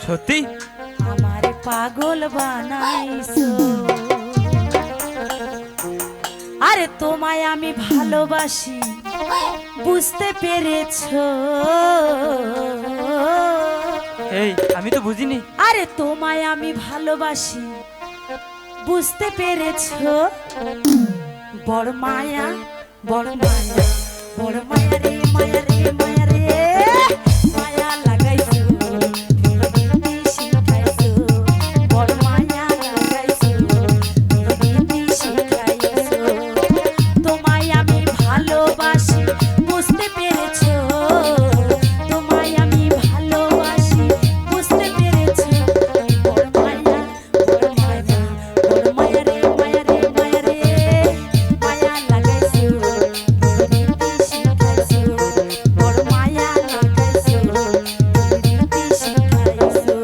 সত্যি? আমারে পাগল বানাইছো। আরে তোমায় আমি ভালোবাসি বুঝতে পেরেছো? এই আমি তো বুঝিনি। আরে তোমায় আমি ভালোবাসি বুঝতে পেরেছো? বড় মায়া, বড় মায়া, বড় মায়া রে, মায়া রে, মায়া রে, মায়া লাগাইছো, প্রীতি শিখাইছো, বড় মায়া লাগাইছো, প্রীতি শিখাইছো। তোমায় আমি ভালোবাসি বুঝতে পেরেছো? তোমায় আমি ভালোবাসি বুঝতে পেরেছো? বড় মায়া, বড় মায়া, বড় মায়া রে, মায়া রে, মায়া রে, মায়া লাগাইছো, প্রীতি শিখাইছো, বড় মায়া লাগাইছো, প্রীতি শিখাইছো।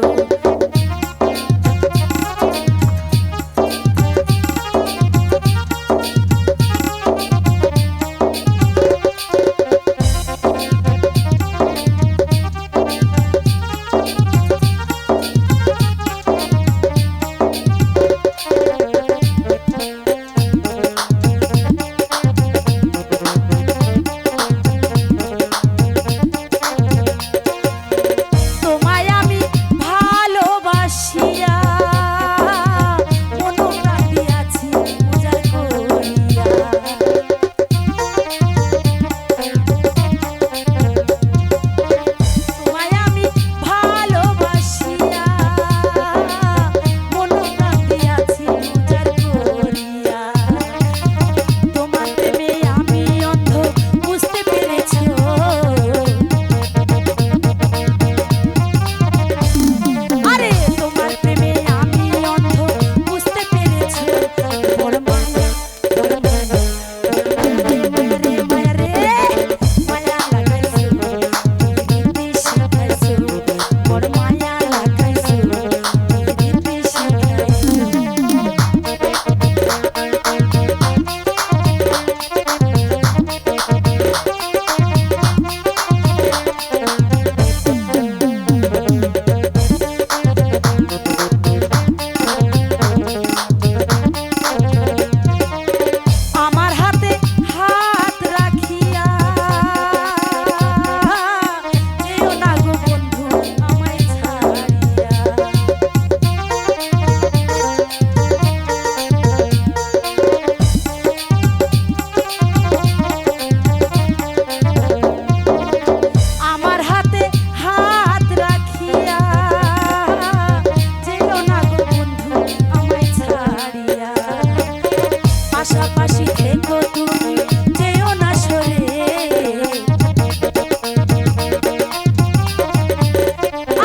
তোমায় আমি ভালোবাসিয়া মনোপ্রাণ দিয়াছি উজাড় করিয়া। তোমায় আমি ভালোবাসিয়া মনোপ্রাণ দিয়াছি উজাড় করিয়া। তোমার প্রেমে আমি অন্ধ বুঝতে পেরেছো? আরে তোমার প্রেমে আমি অন্ধ বুঝতে পেরেছি। বড় মায়া, বড় মায়া, মায়া রে, মায়া রে, মায়া লাগাইছো, প্রীতি শিখাইছো, বড় মায়া লাগাইছো, প্রীতি শিখাইছো। আমার হাতে হাত রাখিয়া যেও না গো বন্ধু আমায় ছাড়িয়া। আমার হাতে হাত রাখিয়া যেও না গো বন্ধু আমায় ছাড়িয়া। পাশাপাশি থেকো তুমি যেও না সরে।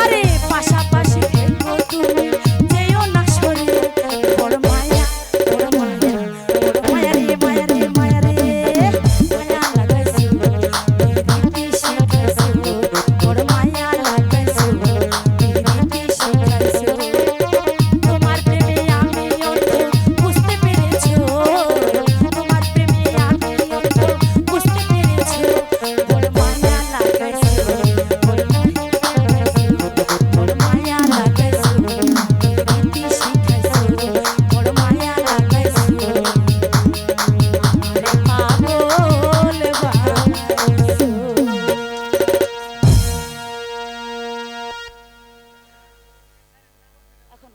আরে পাশাপাশি থেকো তুমি যেও না সরে। বড় মায়া, বড় মায়া, বড় মায়া রে, মায়া রে, মায়া রে, মায়া লাগাইছো, প্রীতি শিখাইছো, বড় মায়া লাগাইছো, প্রীতি শিখাইছো। তোমার প্রেমে আমি অন্ধ বুঝতে পেরেছো? তোমার প্রেমে আমি অন্ধ বুঝতে পেরেছো? বড় মায়া লাগাইছো, বড় মায়া লাগাইছো, বড় মায়া লাগাইছো, প্রীতি শিখাইছো, বড় মায়া লাগাইছো, আমারে পাগল বানাইছো। এখন